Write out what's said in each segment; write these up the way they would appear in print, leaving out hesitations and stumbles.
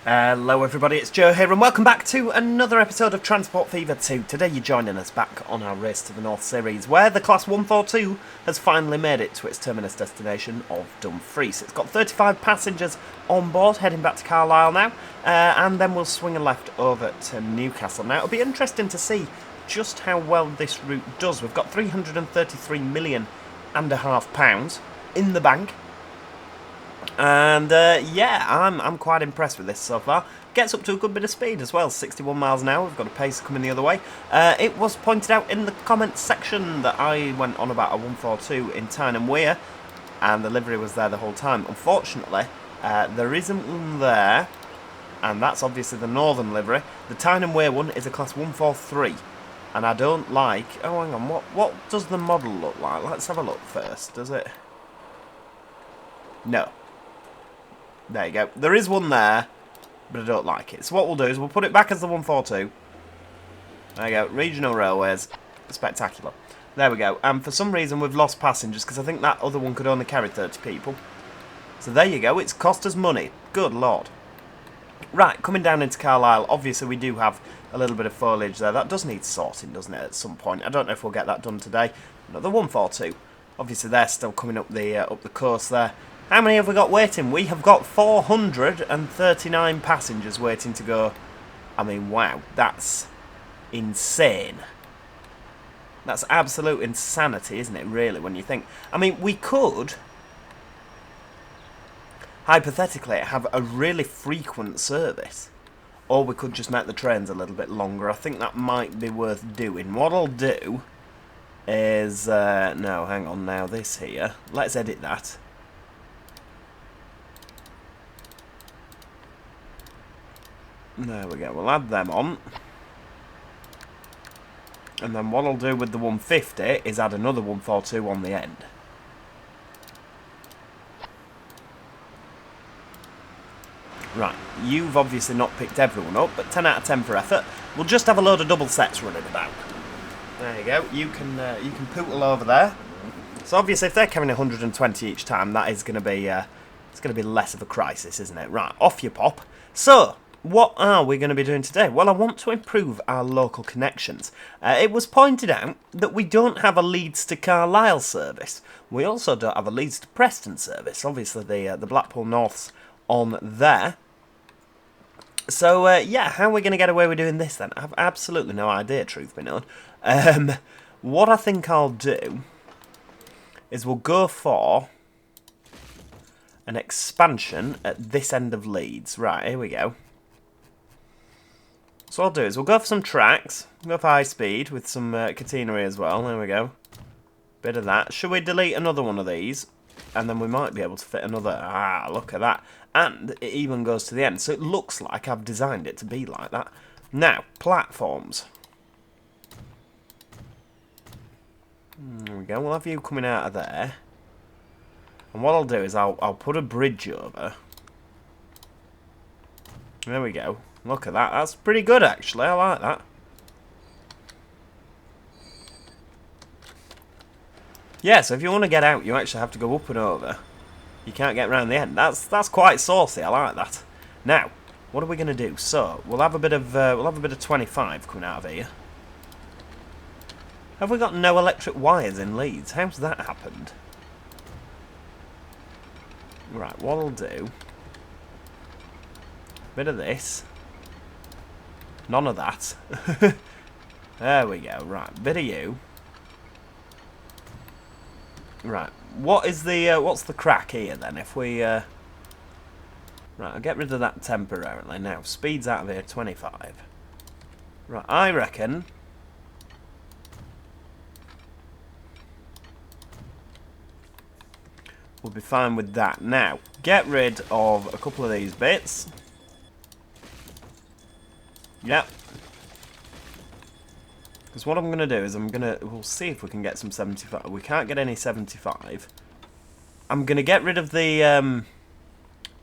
Hello everybody, it's Joe here and welcome back to another episode of Transport Fever 2. Today you're joining us back on our Race to the North series where the Class 142 has finally made it to its terminus destination of Dumfries. It's got 35 passengers on board, heading back to Carlisle now, and then we'll swing a left over to Newcastle. Now it'll be interesting to see just how well this route does. We've got £333.5 million in the bank. And yeah, I'm quite impressed with this so far. Gets up to a good bit of speed as well, 61 miles an hour. We've got a pace coming the other way. It was pointed out in the comments section that I went on about a 142 in Tyne and Wear, and the livery was there the whole time. Unfortunately, there isn't one there, and that's obviously the northern livery. The Tyne and Wear one is a class 143, and I don't like... Oh, hang on, what does the model look like? Let's have a look first. Does it? No. There you go. There is one there, but I don't like it. So what we'll do is we'll put it back as the 142. There you go. Regional Railways. Spectacular. There we go. And for some reason we've lost passengers because I think that other one could only carry 30 people. So there you go. It's cost us money. Good lord. Right, coming down into Carlisle. Obviously we do have a little bit of foliage there. That does need sorting, doesn't it, at some point? I don't know if we'll get that done today. Another 142. Obviously they're still coming up the coast there. How many have we got waiting? We have got 439 passengers waiting to go. I mean, wow, that's insane. That's absolute insanity, isn't it, really, when you think... I mean, we could, hypothetically, have a really frequent service. Or we could just make the trains a little bit longer. I think that might be worth doing. What I'll do is... no, hang on now, this here. Let's edit that. There we go, we'll add them on. And then what I'll do with the 150 is add another 142 on the end. Right, you've obviously not picked everyone up, but 10 out of 10 for effort. We'll just have a load of double sets running about. There you go, you can pootle over there. So obviously if they're carrying 120 each time, that is going to be, it's going to be less of a crisis, isn't it? Right, off you pop. So... what are we going to be doing today? Well, I want to improve our local connections. It was pointed out that we don't have a Leeds to Carlisle service. We also don't have a Leeds to Preston service. Obviously, the Blackpool North's on there. So, yeah, how are we going to get away with doing this then? I have absolutely no idea, truth be known. What I think I'll do is we'll go for an expansion at this end of Leeds. Right, here we go. So what I'll do is we'll go for some tracks, go for high speed with some catenary as well. There we go. Bit of that. Should we delete another one of these? And then we might be able to fit another. Ah, look at that. And it even goes to the end. So it looks like I've designed it to be like that. Now, platforms. There we go. We'll have you coming out of there. And what I'll do is I'll put a bridge over. There we go. Look at that. That's pretty good, actually. I like that. Yeah, so if you want to get out, you actually have to go up and over. You can't get around the end. That's quite saucy. I like that. Now, what are we going to do? So we'll have a bit of 25 coming out of here. Have we got no electric wires in Leeds? How's that happened? Right, what I'll do... bit of this. None of that. There we go. Right, bit of you. Right, what's the crack here then? If we right, I'll get rid of that temporarily. Now, speed's out of here 25. Right, I reckon we'll be fine with that. Now, get rid of a couple of these bits. Yep. Because what I'm going to do is we'll see if we can get some 75. We can't get any 75. I'm going to get rid of the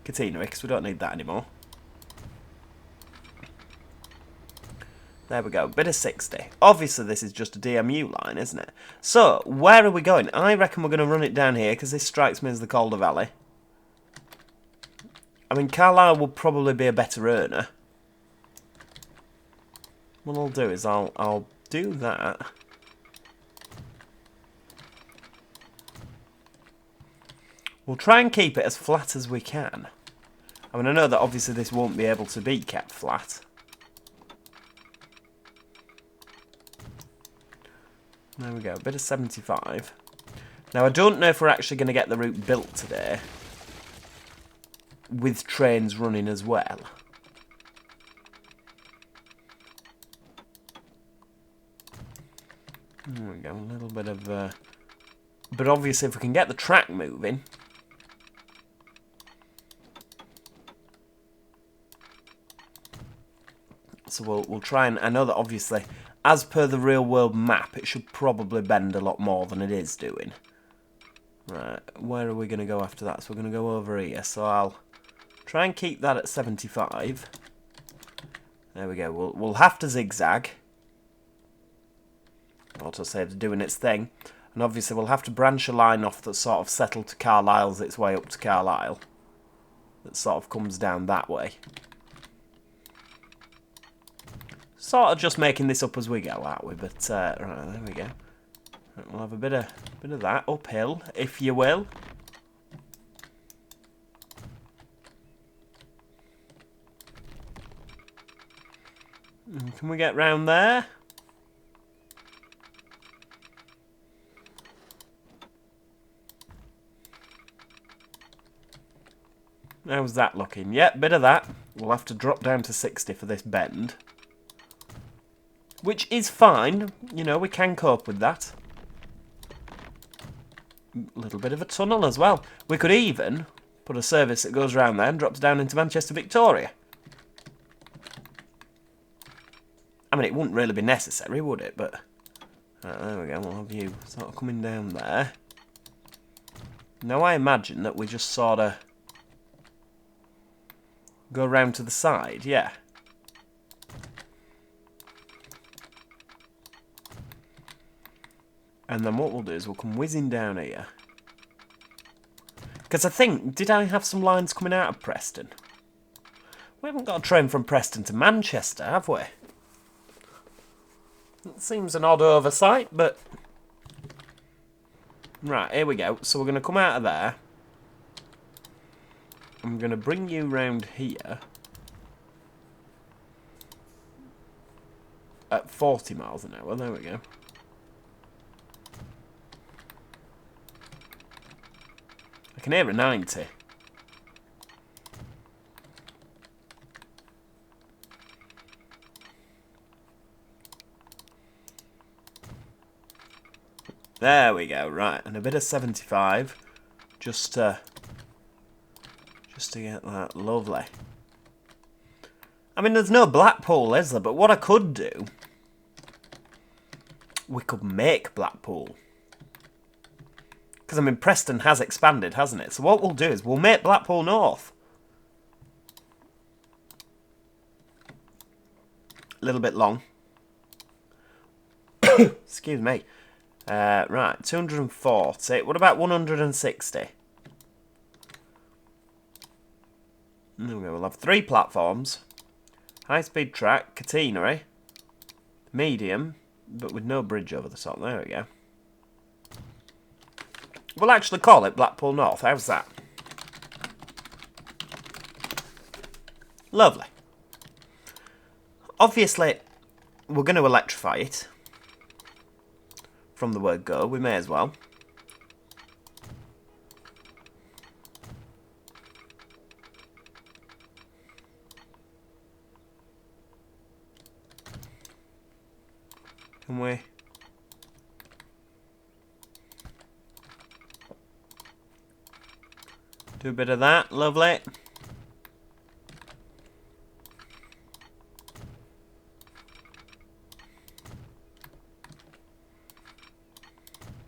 catenary because we don't need that anymore. There we go, bit of 60. Obviously this is just a DMU line, isn't it? So, where are we going? I reckon we're going to run it down here, because this strikes me as the Calder Valley. I mean, Carlisle will probably be a better earner. What I'll do is I'll do that. We'll try and keep it as flat as we can. I mean, I know that obviously this won't be able to be kept flat. There we go, a bit of 75. Now, I don't know if we're actually going to get the route built today with trains running as well. There we go, a little bit of... But obviously, if we can get the track moving... So we'll try and... I know that obviously, as per the real-world map, it should probably bend a lot more than it is doing. Right, where are we going to go after that? So we're going to go over here. So I'll try and keep that at 75. There we go. We'll have to zigzag. Autosave's doing its thing. And obviously we'll have to branch a line off that sort of settled to Carlisle's its way up to Carlisle. That sort of comes down that way. Sort of just making this up as we go, aren't we? But, right, there we go. Right, we'll have a bit of that uphill, if you will. Can we get round there? How's that looking? Yep, bit of that. We'll have to drop down to 60 for this bend. Which is fine. You know, we can cope with that. A little bit of a tunnel as well. We could even put a service that goes round there and drops down into Manchester Victoria. I mean, it wouldn't really be necessary, would it? But there we go. We'll have you sort of coming down there. Now, I imagine that we just sort of go round to the side, yeah. And then what we'll do is we'll come whizzing down here. Because I think, did I have some lines coming out of Preston? We haven't got a train from Preston to Manchester, have we? It seems an odd oversight, but... Right, here we go. So we're going to come out of there. I'm going to bring you round here. At 40 miles an hour, there we go. I can hear a 90. There we go, right, and a bit of 75, just to get that lovely. I mean, there's no Blackpool, is there? But what I could do, we could make Blackpool. Because, I mean, Preston has expanded, hasn't it? So what we'll do is we'll make Blackpool North. A little bit long. Excuse me. Right, 240. What about 160? There we go. We'll have 3 platforms. High-speed track, catenary, medium, but with no bridge over the top. There we go. We'll actually call it Blackpool North. How's that? Lovely. Obviously, we're going to electrify it. From the word go, we may as well. Can we? Do a bit of that, lovely.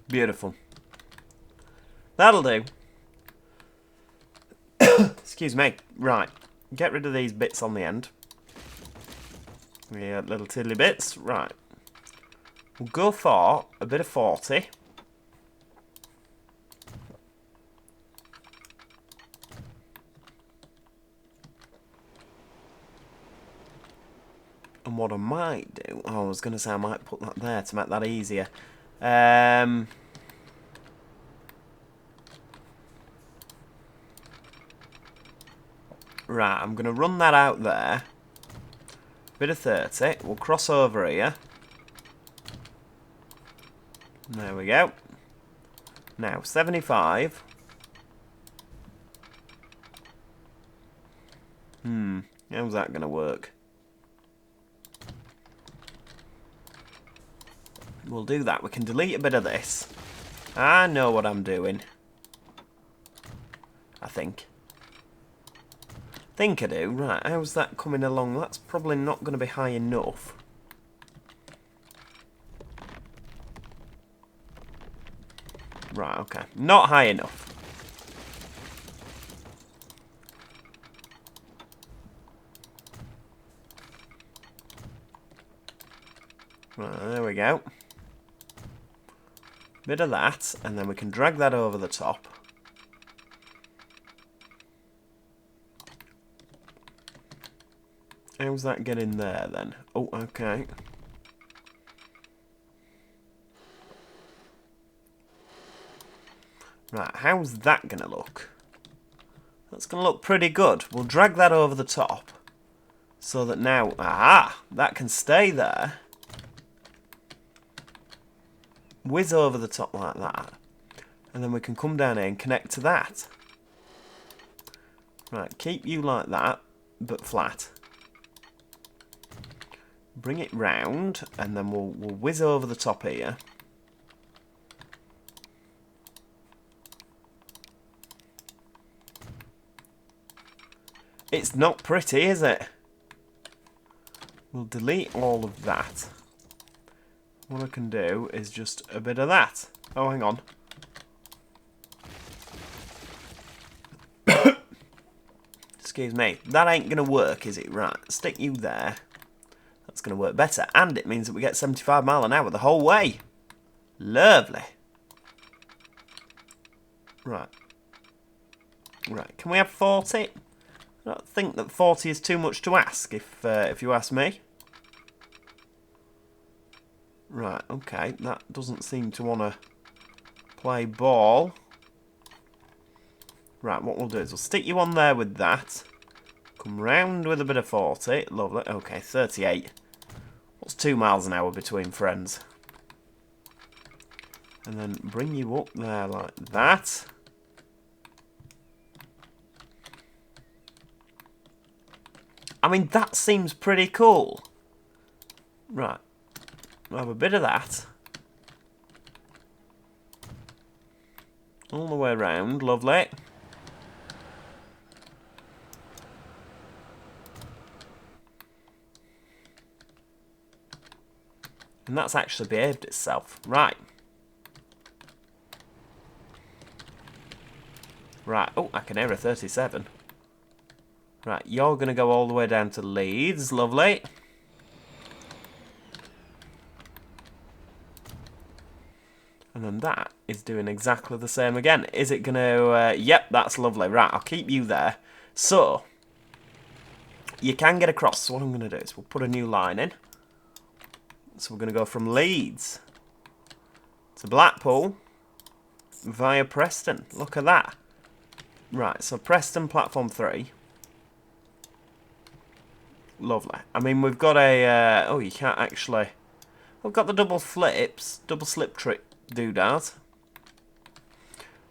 Beautiful. That'll do. Excuse me. Right. Get rid of these bits on the end. Yeah, little tiddly bits. Right. We'll go for a bit of 40. And what I might do... Oh, I was going to say I might put that there to make that easier. Right, I'm going to run that out there. Bit of 30. We'll cross over here. There we go. Now, 75. How's that going to work? We'll do that. We can delete a bit of this. I know what I'm doing. I think. I do. Right, how's that coming along? That's probably not going to be high enough. Right, okay. Not high enough. Right, there we go. Bit of that, and then we can drag that over the top. How's that getting there then? Oh, okay. Right, how's that going to look? That's going to look pretty good. We'll drag that over the top so that now, that can stay there. Whiz over the top like that. And then we can come down here and connect to that. Right, keep you like that, but flat. Bring it round, and then we'll whiz over the top here. It's not pretty, is it? We'll delete all of that. What I can do is just a bit of that. Oh, hang on. Excuse me. That ain't going to work, is it? Right, stick you there. That's going to work better. And it means that we get 75 miles an hour the whole way. Lovely. Right. Right, can we have 40? I don't think that 40 is too much to ask, if you ask me. Right, okay, that doesn't seem to want to play ball. Right, what we'll do is we'll stick you on there with that. Come round with a bit of 40. Lovely. Okay, 38. What's 2 miles an hour between friends? And then bring you up there like that. I mean, that seems pretty cool. Right. We'll have a bit of that. All the way around. Lovely. And that's actually behaved itself. Right. Right. Oh, I can hear a 37. Right, you're going to go all the way down to Leeds. Lovely. And then that is doing exactly the same again. Is it going to... yep, that's lovely. Right, I'll keep you there. So, you can get across. So what I'm going to do is we'll put a new line in. So we're going to go from Leeds to Blackpool via Preston. Look at that. Right, so Preston, platform 3. Lovely. I mean, we've got a... oh, you can't actually... We've got the double flips, double slip trick doodad.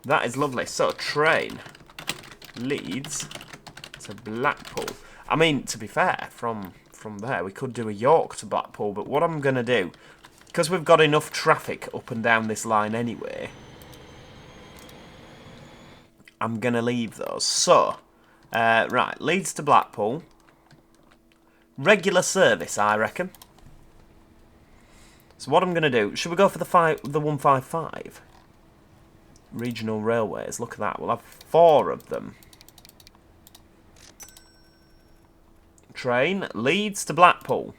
That is lovely. So, train Leeds to Blackpool. I mean, to be fair, from there, we could do a York to Blackpool, but what I'm going to do, because we've got enough traffic up and down this line anyway, I'm going to leave those. So, right, Leeds to Blackpool. Regular service, I reckon. So what I'm going to do, should we go for the 155? Regional railways, look at that. We'll have 4 of them. Train, Leeds to Blackpool.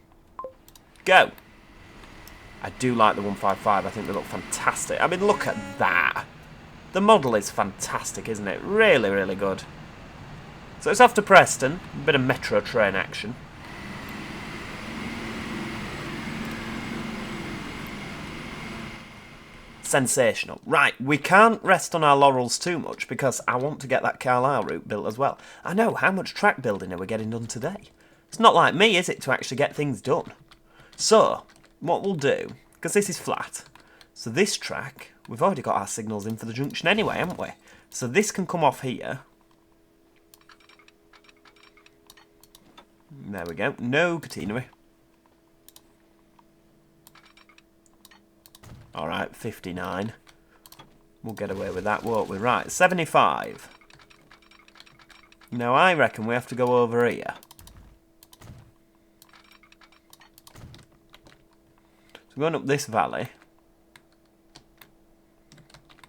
Go. I do like the 155. I think they look fantastic. I mean, look at that. The model is fantastic, isn't it? Really, really good. So it's off to Preston. A bit of metro train action. Sensational. Right, we can't rest on our laurels too much because I want to get that Carlisle route built as well. I know, how much track building are we getting done today? It's not like me, is it, to actually get things done? So, what we'll do, because this is flat, so this track, we've already got our signals in for the junction anyway, haven't we? So this can come off here. There we go. No catenary. Alright, 59. We'll get away with that, won't we? Right, 75. Now I reckon we have to go over here. So we're going up this valley.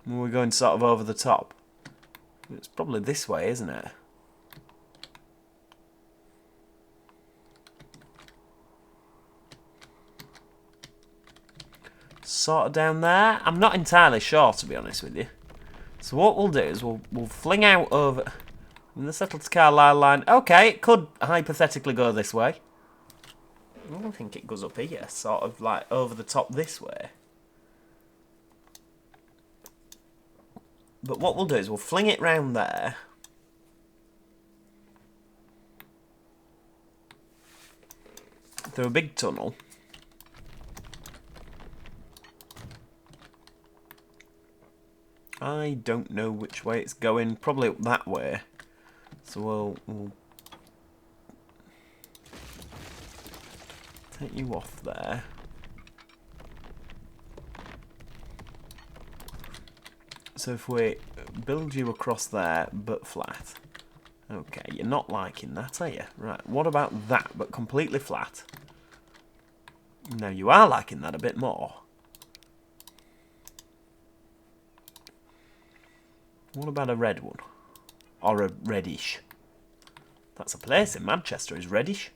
And we're going sort of over the top. It's probably this way, isn't it? Sort of down there. I'm not entirely sure, to be honest with you. So what we'll do is we'll fling out over the settled Carlisle line. Okay, it could hypothetically go this way. I don't think it goes up here, sort of like over the top this way. But what we'll do is we'll fling it round there. Through a big tunnel. I don't know which way it's going. Probably up that way. So we'll take you off there. So if we build you across there, but flat. Okay, you're not liking that, are you? Right, what about that, but completely flat? Now you are liking that a bit more. What about a red one? Or a reddish? That's a place in Manchester, is reddish.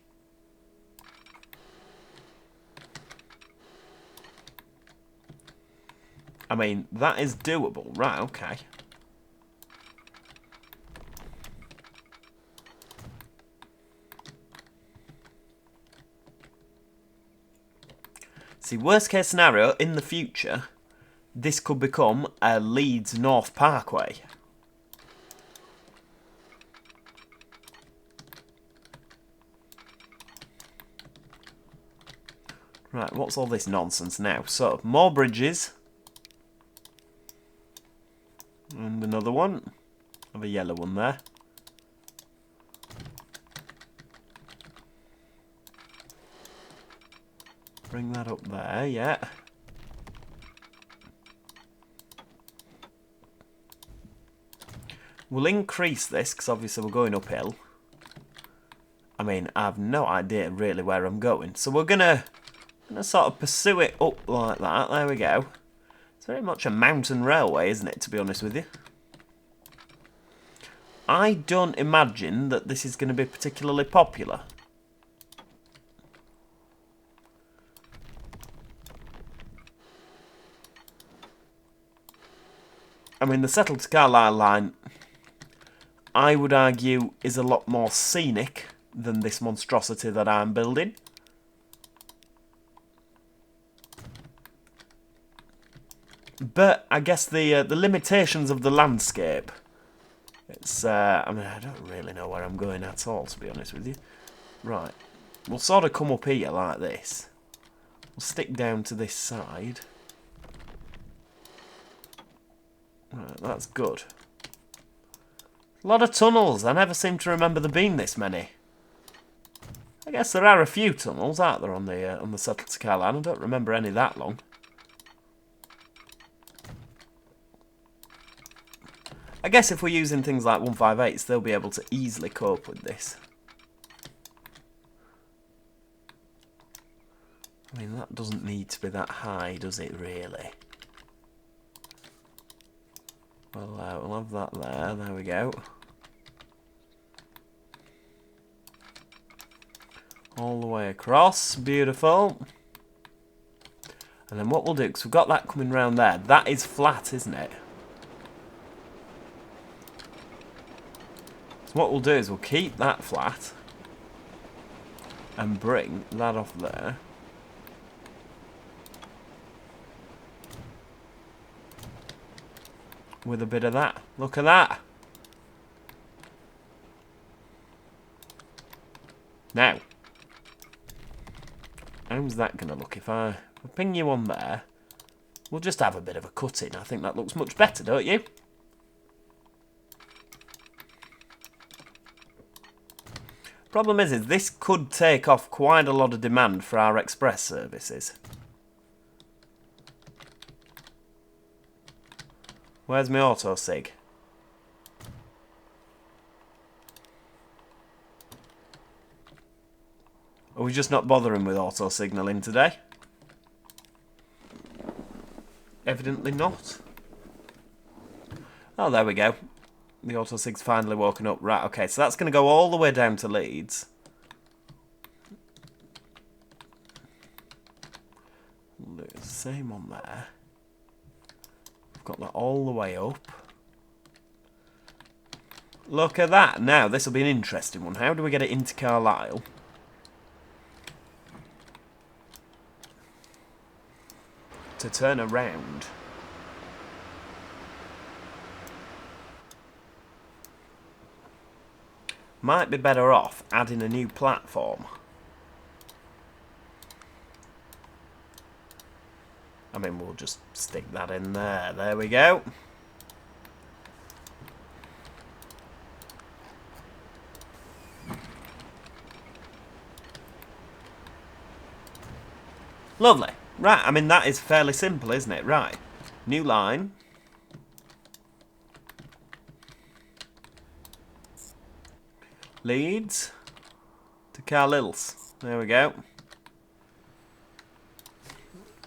I mean, that is doable. Right, okay. See, worst case scenario, in the future, this could become a Leeds North Parkway. Right, what's all this nonsense now? So, more bridges. And another one. Have a yellow one there. Bring that up there, yeah. We'll increase this, because obviously we're going uphill. I mean, I have no idea really where I'm going. So we're going to sort of pursue it up like that. There we go. It's very much a mountain railway, isn't it, to be honest with you? I don't imagine that this is going to be particularly popular. I mean, the settled to Carlisle line, I would argue, is a lot more scenic than this monstrosity that I'm building. But I guess the limitations of the landscape. It's I mean, I don't really know where I'm going at all, to be honest with you. Right, we'll sort of come up here like this. We'll stick down to this side. Right, that's good. A lot of tunnels. I never seem to remember there being this many. I guess there are a few tunnels, aren't there, on the settled to Carlisle? I don't remember any that long. I guess if we're using things like 158s, they'll be able to easily cope with this. I mean, that doesn't need to be that high, does it, really? Well, we'll have that there. There we go. All the way across. Beautiful. And then what we'll do, because we've got that coming round there, that is flat, isn't it? So what we'll do is we'll keep that flat and bring that off there. with a bit of that. Look at that. Now, how's that going to look if I ping you on there? We'll just have a bit of a cut-in. I think that looks much better, don't you? Problem is this could take off quite a lot of demand for our express services. Where's my auto-sig? Are we just not bothering with auto-signalling today? Evidently not. Oh, there we go. The auto-sig's finally woken up. Right, okay, so that's going to go all the way down to Leeds. We'll do the same on there. We've got that all the way up. Look at that. Now, this will be an interesting one. How do we get it into Carlisle? To turn around. Might be better off adding a new platform. I mean, we'll just stick that in there. There we go. Lovely. Right, I mean, that is fairly simple, isn't it? Right. New line. Leeds to Carlisle. There we go.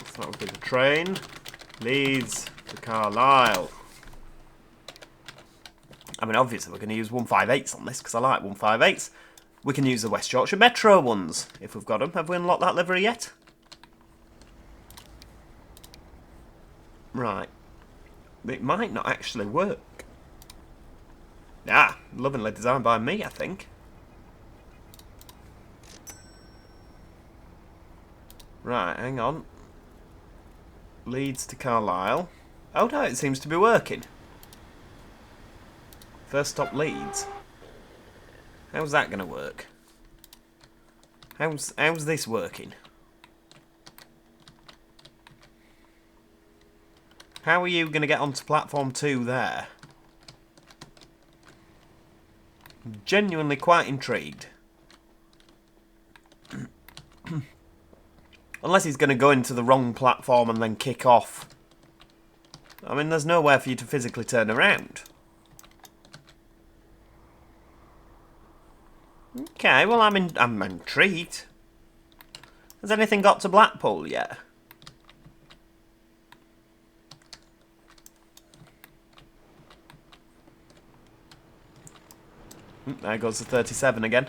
So that would be the train. Leeds to Carlisle. I mean, obviously, we're going to use 158s on this because I like 158s. We can use the West Yorkshire Metro ones if we've got them. Have we unlocked that livery yet? Right. It might not actually work. Ah, lovingly designed by me, I think. Right, hang on. Leeds to Carlisle. Oh no, it seems to be working. First stop Leeds. How's that going to work? How's this working? How are you going to get onto platform 2 there? I'm genuinely quite intrigued. Unless he's going to go into the wrong platform and then kick off. I mean, there's nowhere for you to physically turn around. Okay, well, I'm intrigued. Has anything got to Blackpool yet? There goes the 37 again.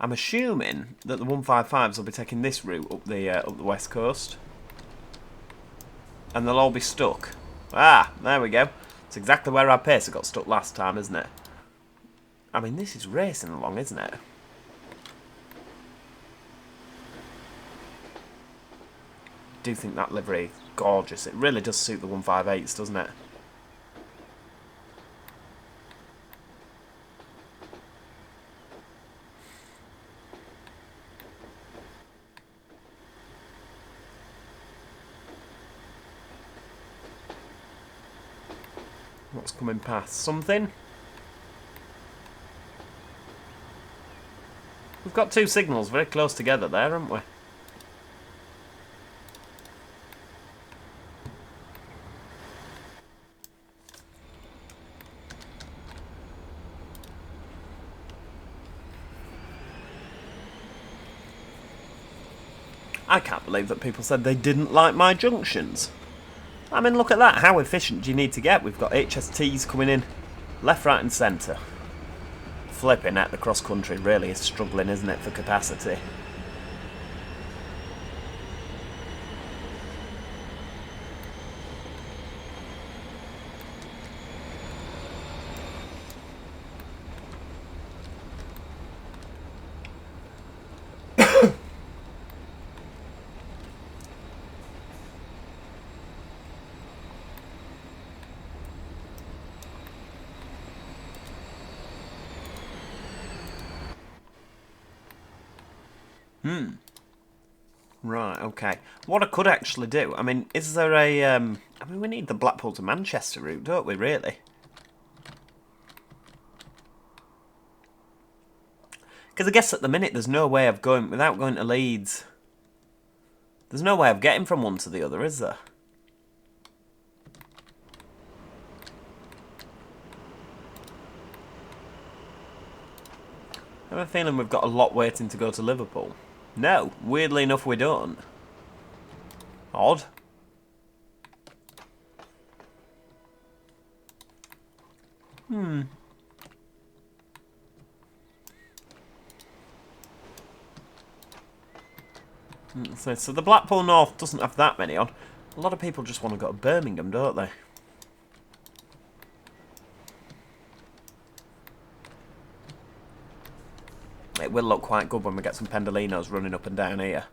I'm assuming that the 155s will be taking this route up the west coast. And they'll all be stuck. Ah, there we go. It's exactly where our pacer got stuck last time, isn't it? I mean, this is racing along, isn't it? I do think that livery is gorgeous. It really does suit the 158s, doesn't it? What's coming past? Something? We've got two signals very close together there, haven't we? I can't believe that people said they didn't like my junctions. I mean, look at that. How efficient do you need to get? We've got HSTs coming in left, right and centre. Flipping at the cross-country really is struggling, isn't it, for capacity? Right, okay. What I could actually do, I mean, is there a... I mean, we need the Blackpool to Manchester route, don't we, really? Because I guess at the minute there's no way of going... Without going to Leeds... There's no way of getting from one to the other, is there? I have a feeling we've got a lot waiting to go to Liverpool. No, weirdly enough we don't. Odd. So the Blackpool North doesn't have that many on. A lot of people just want to go to Birmingham, don't they? It will look quite good when we get some Pendolinos running up and down here.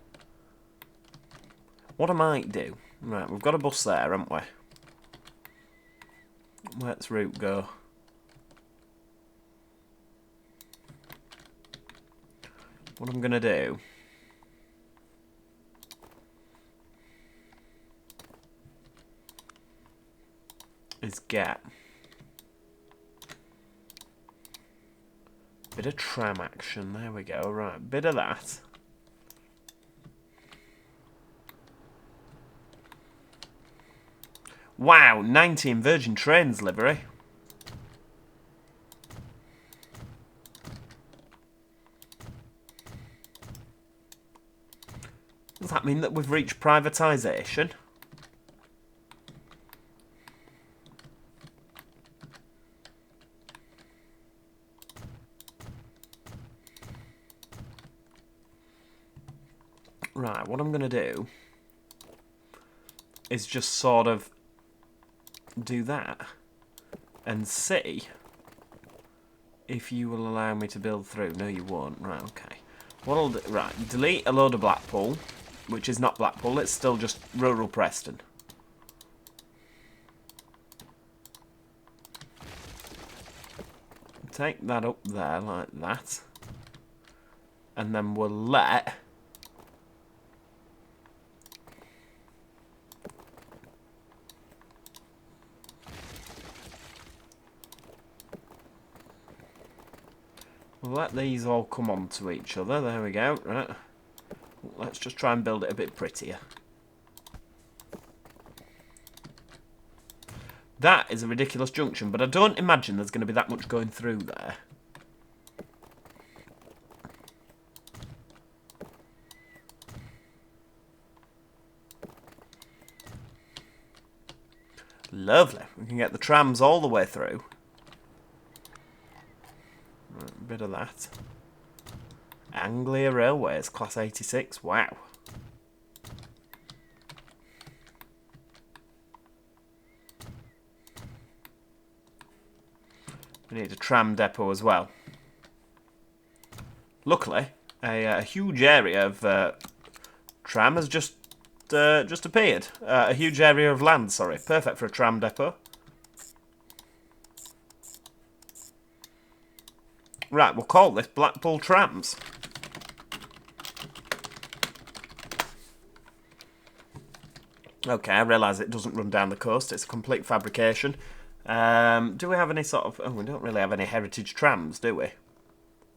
What I might do... Right, we've got a bus there, haven't we? Where's route go? What I'm going to do... is get... bit of tram action, there we go, right, bit of that. Wow, 19 Virgin Trains livery. Does that mean that we've reached privatisation? Right, what I'm going to do is just sort of do that and see if you will allow me to build through. No, you won't. Right, okay. What I'll do, right, delete a load of Blackpool, which is not Blackpool, it's still just rural Preston. Take that up there like that. And then we'll let... we'll let these all come on to each other. There we go. Right. Let's just try and build it a bit prettier. That is a ridiculous junction, but I don't imagine there's going to be that much going through there. Lovely. We can get the trams all the way through. Right, bit of that. Anglia Railways, Class 86. Wow. We need a tram depot as well. Luckily, a huge area of tram has just appeared. A huge area of land, sorry. Perfect for a tram depot. Right, we'll call this Blackpool Trams. Okay, I realise it doesn't run down the coast. It's a complete fabrication. Do we have any sort of... oh, we don't really have any heritage trams, do we?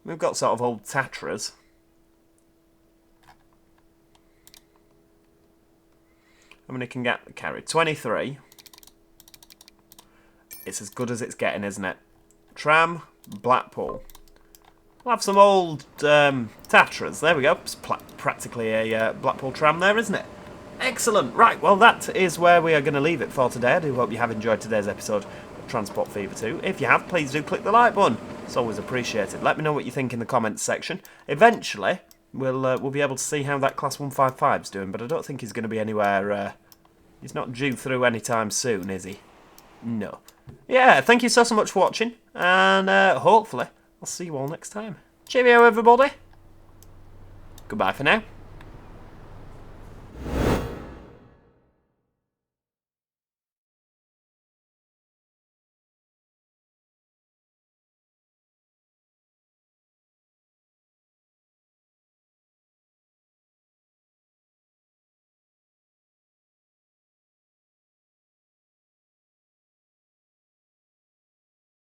We've got sort of old Tatras. How many can get carried? 23. It's as good as it's getting, isn't it? Tram, Blackpool. We'll have some old Tatras. There we go. It's practically a Blackpool tram there, isn't it? Excellent. Right, well, that is where we are going to leave it for today. I do hope you have enjoyed today's episode of Transport Fever 2. If you have, please do click the like button. It's always appreciated. Let me know what you think in the comments section. Eventually, we'll be able to see how that Class 155's doing, but I don't think he's going to be anywhere... he's not due through anytime soon, is he? No. Yeah, thank you so much for watching, and hopefully I'll see you all next time. Cheerio, everybody. Goodbye for now.